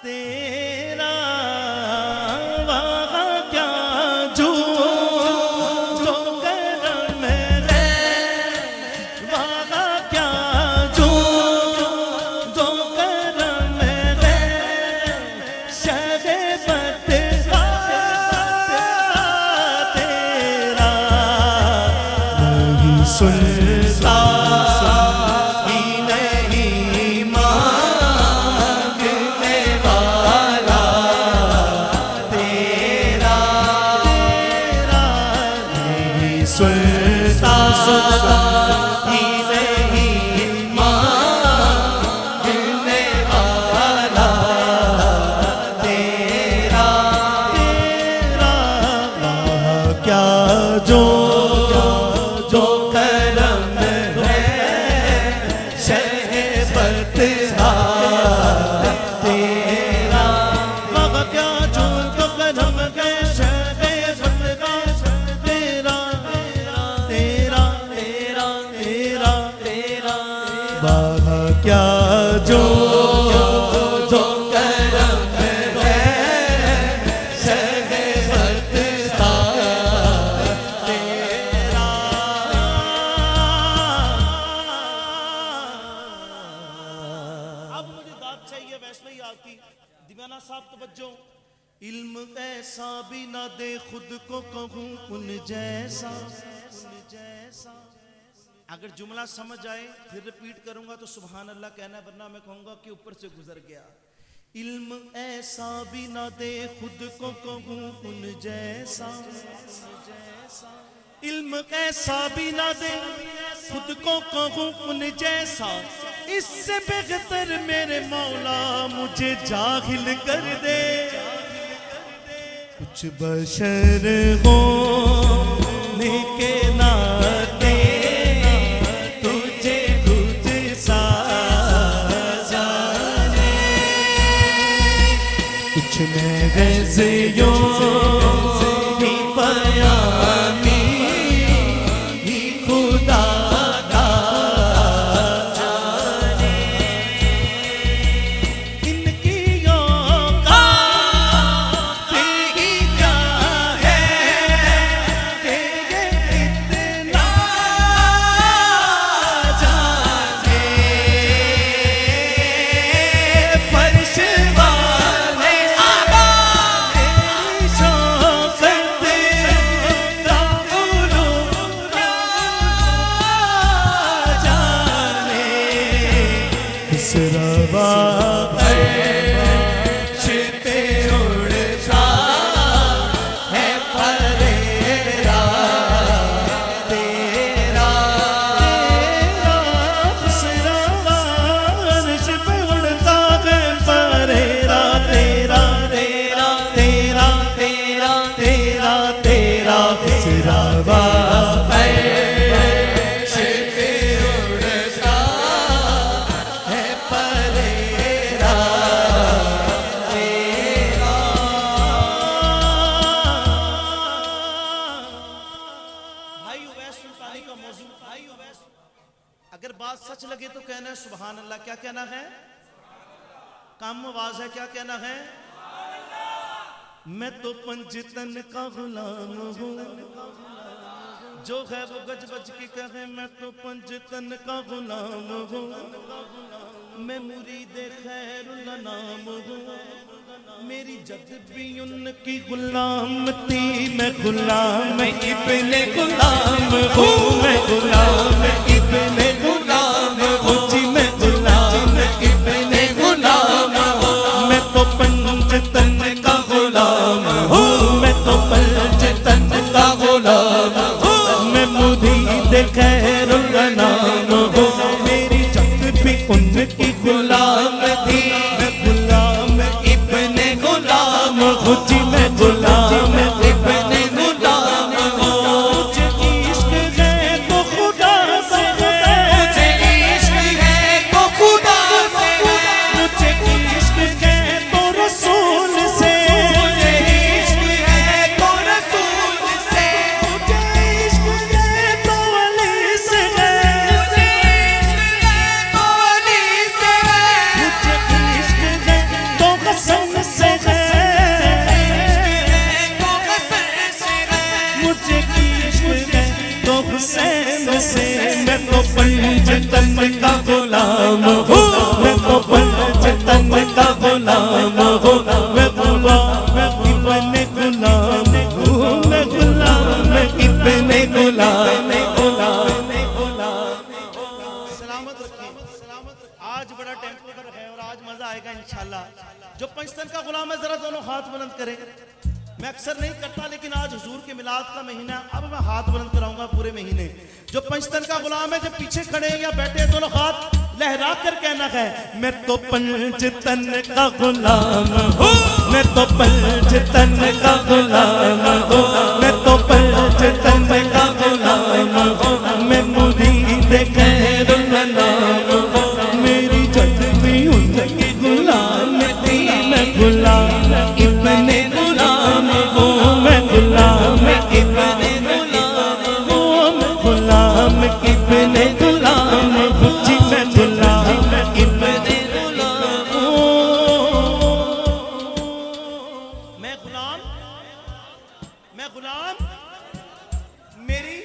तेरा वहाँ क्या जो करम है, वहाँ क्या जो करम है, शर्बत तेरा नहीं सुनता सुनता ही नहीं मांगने वाला तेरा क्या जो करम है, शहबत तेरा क्या जो करम है, क्या जो करम है, शहबत तेरा। अब मुझे दाद चाहिए वैष्णवी आपकी, दीवाना साहब तवज्जो। इल्म ऐसा भी ना दे खुद को कहूँ उन जैसा। अगर जुमला समझ आए फिर रिपीट करूंगा तो सुभान अल्लाह कहना, वरना मैं कहूंगा कि ऊपर से गुजर गया। इल्म ऐसा भी ना दे खुद को कहूँ उन जैसा, इल्म ऐसा भी ना दे खुद को कहूँ उन जैसा, इससे बेहतर मेरे मौला मुझे जाहिल कर दे। कुछ बशर होने के नाते में गज़ियों की पयामी ही खुदा का जाने, इनकी औकात ही क्या है कि ये इतना जाने। फर्श रवा पे उड़ता है परेरा तेरा, रवा पे उड़ता है परेरा तेरा, तेरा तेरा तेरा तेरा तेरा रवा अगर बात सच लगे तो कहना है सुभान अल्लाह। क्या कहना है? कम आवाज है, क्या कहना है? मैं तो पंजतन का गुलाम हूँ, जो है वो गज बज के कहे मैं तो पंजतन का गुलाम हूँ, मैं मुरीद खैरुल नाम हूँ, मेरी जद भी उनकी गुलाम थी, मैं गुलाम इब्ने गुलाम हूँ, मैं गुलाम इब्ने गुलाम हूँ जी, मैं गुलाम इब्ने गुलाम हूँ, मैं तो पंजतन का गुलाम हूँ, मैं तो पंजतन का गुलाम हूँ, मैं मुरीद खैरुल नाम हूँ, मेरी जद भी उनकी गुलाम थी, मैं गुलाम इब्ने गुलाम हूँ जी, मैं गुलाम इब्ने गुलाम हूँ। मुझे इश्क है तो खुदा से है, मुझे इश्क है तो पंचतन का गुलाम हूँ, मैं तो पंचतन का गुलाम हूँ, मैं गुलाम इब्ने गुलाम हूँ, मैं गुलाम इब्ने गुलाम। सलामत रखिए। आज बड़ा टेम्परेचर है और आज मजा आएगा इंशाल्लाह। जो पंचतन का गुलाम है जरा दोनों हाथ बुलंद करें। मैं अक्सर नहीं करता लेकिन आज हुजूर के मिलाद का महीना, अब मैं हाथ बुलंद कराऊंगा पूरे महीने। जो पंचतन का गुलाम है, जो पीछे खड़े या बैठे हैं, दोनों हाथ लहरा कर कहना है, मैं तो पंचतन का गुलाम हूँ, मैं तो पंचतन का गुलाम हूँ, मैं तो पंचतन का गुलाम हूँ, मैं मुरीद खैरुल अनाम हूँ, मेरी जद भी उनकी गुलाम थी, मैं गुलाम इब्ने गुलाम हूँ, मैं गुलाम इब्ने गुलाम हूँ, मैं गुलाम इब्ने गुलाम हूँ, जी मैं गुलाम इब्ने गुलाम हूँ। मैं गुलाम, मेरी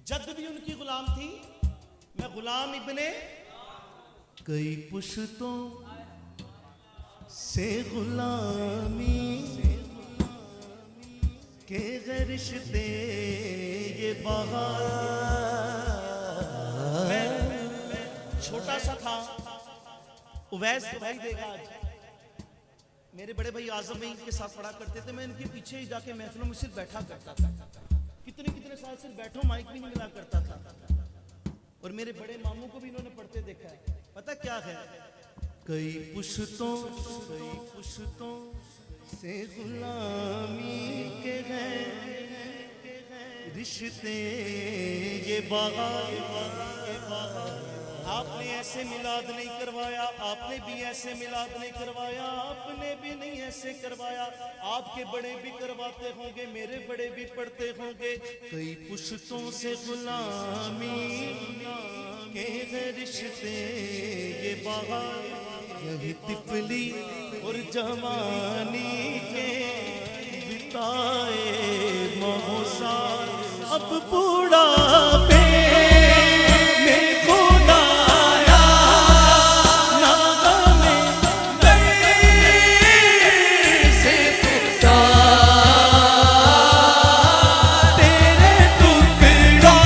जद भी उनकी गुलाम थी, मैं गुलाम इब्ने। कई पुश्तों से गुलामी के गैर रिश्ते ये बहार। मैं छोटा सा था, उवैस भाई देगा आज, मेरे बड़े भाई आजम भाई के साथ पढ़ा करते थे, मैं इनके पीछे ही जाके महफिलों में सिर्फ बैठा करता था। कितने साल सिर्फ बैठो, माइक भी नहीं मिला करता था। और मेरे बड़े मामू को भी इन्होंने पढ़ते देखा है। पता क्या है, कई पुश्तों से गुलामी के हैं रिश्ते ये बहार। आपने ऐसे मिलाद नहीं करवाया, आपने भी ऐसे मिलाद नहीं करवाया, आपने भी नहीं ऐसे करवाया, आपके बड़े भी करवाते होंगे, मेरे बड़े भी पढ़ते होंगे। कई पुश्तों से गुलामी के हैं रिश्ते ये बहार। यही तिफली और जवानी के बिताए मौसाल, अब बुढ़ापे में खुदाया ना हमें से तुझा तेरे टुकड़ों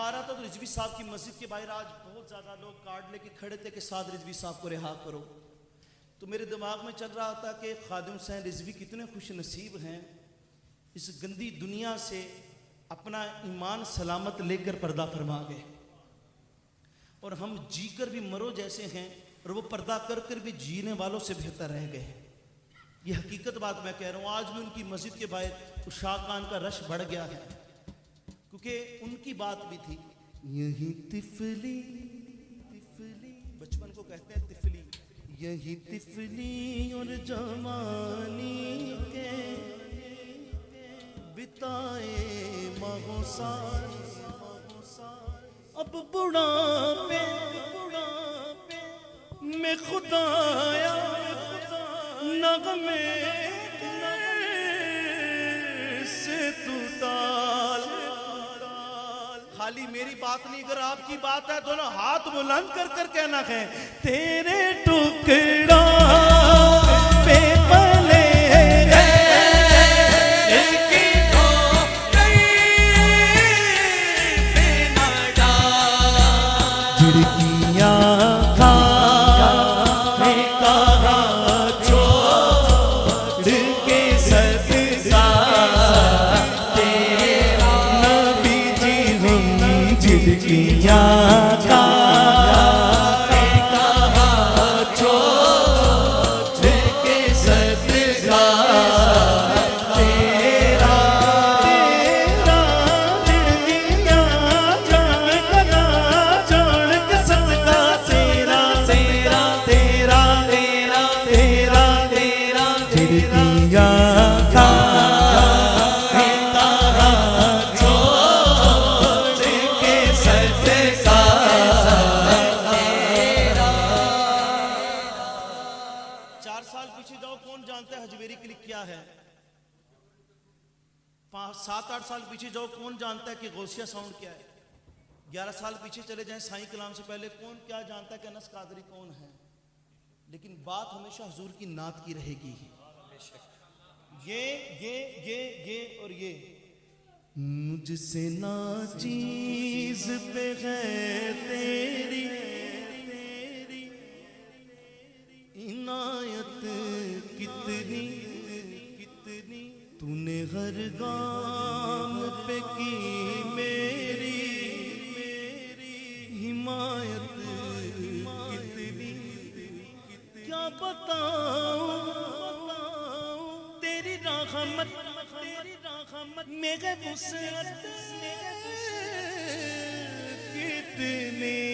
आ रहा था तो रिजवी साहब की मस्जिद के बाहर आज बहुत ज़्यादा लोग कार्ड लेके खड़े थे कि साथ रिजवी साहब को रिहा करो। तो मेरे दिमाग में चल रहा था कि खादिम हुसैन रिजवी कितने खुश नसीब हैं, इस गंदी दुनिया से अपना ईमान सलामत लेकर पर्दा फरमा गए, और हम जीकर भी मरो जैसे हैं और वो पर्दा कर कर भी जीने वालों से बेहतर रह गए। ये हकीकत बात मैं कह रहा हूँ। आज भी उनकी मस्जिद के बाहर शाह खान का रश बढ़ गया है, क्योंकि उनकी बात भी थी, यही तिफली तिफली, बचपन को कहते हैं तिफली, यही तिफली और जवानी के बिताए महोसार, अब बुढ़ापे में खुदाया नगमे से तू टाल। खाली मेरी बात नहीं, अगर आपकी बात है दोनों हाथ बुलंद कर कर कहना है, तेरे टुकड़ा पे पले साउंड क्या है। 11 साल पीछे चले जाएं साईं कलाम से पहले, कौन क्या जानता है कि अनस कादरी कौन है, लेकिन बात हमेशा हुजूर की नात की रहेगी। ये और ये, मुझसे ना चीज पे है तेरी इनायत कितनी कितनी, तूने हर गाम पे की मेरी हिमायत कितनी, क्या बताऊं तेरी रहमत मेरे वुसअत कितनी।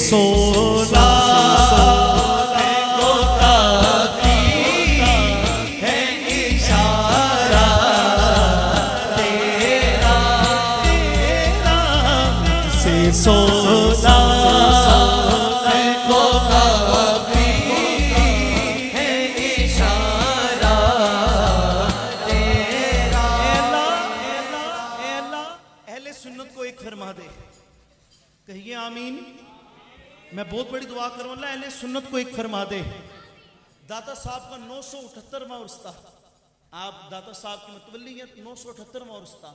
सोना को काफी है इशारा तेरा, से सोना को काफी है इशारा तेरा। अहले सुन्नत को एक फरमा दे, कहिए आमीन। मैं बहुत बड़ी दुआ करूं, अल्लाह अहले सुन्नत को एक फरमा दे। दाता साहब का 978वां उर्स था, आप दाता साहब की मुतवल्लियत 978वां उर्स था,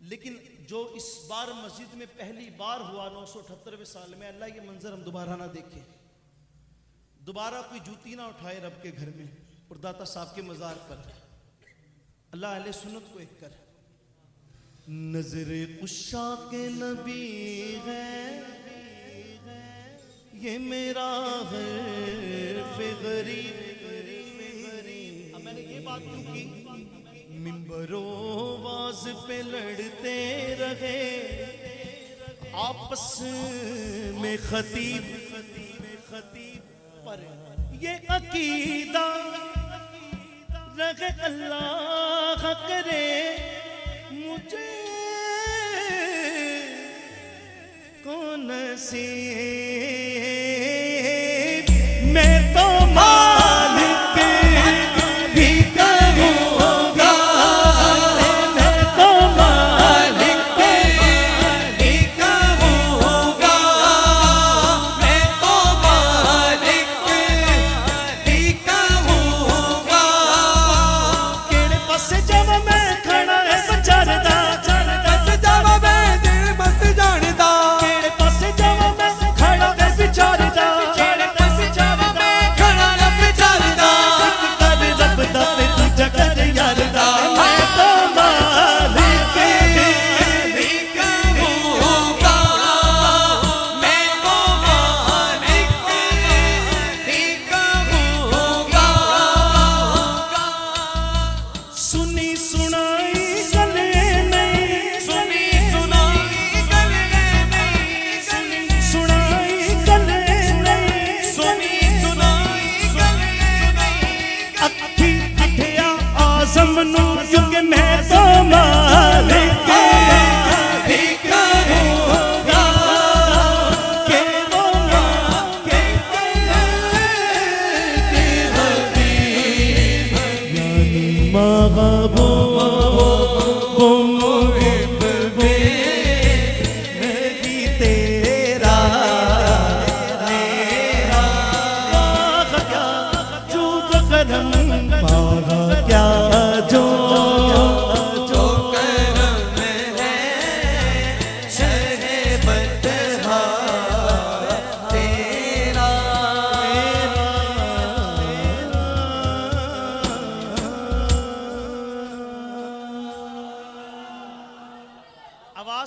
लेकिन जो इस बार मस्जिद में पहली बार हुआ 978वें साल में, अल्लाह ये मंजर हम दोबारा ना देखें, दोबारा कोई जूती ना उठाए रब के घर में और दाता साहब के मज़ार पर। अल्लाह अहले सुन्नत को एक कर। नजरे कुशा के नबी है ये मेरा है फिगरी। अब मैंने ये बात क्यों की, मिंबरो वाज पे लड़ते रहे आपस में खतीब पर ये अकीदा रहे अल्लाह करे मुझे कौन सी, मैं तो मालिक भी कहूँगा, मैं तो मालिक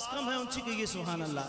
आवाज कम है, ऊंची कहिए सुभान अल्लाह।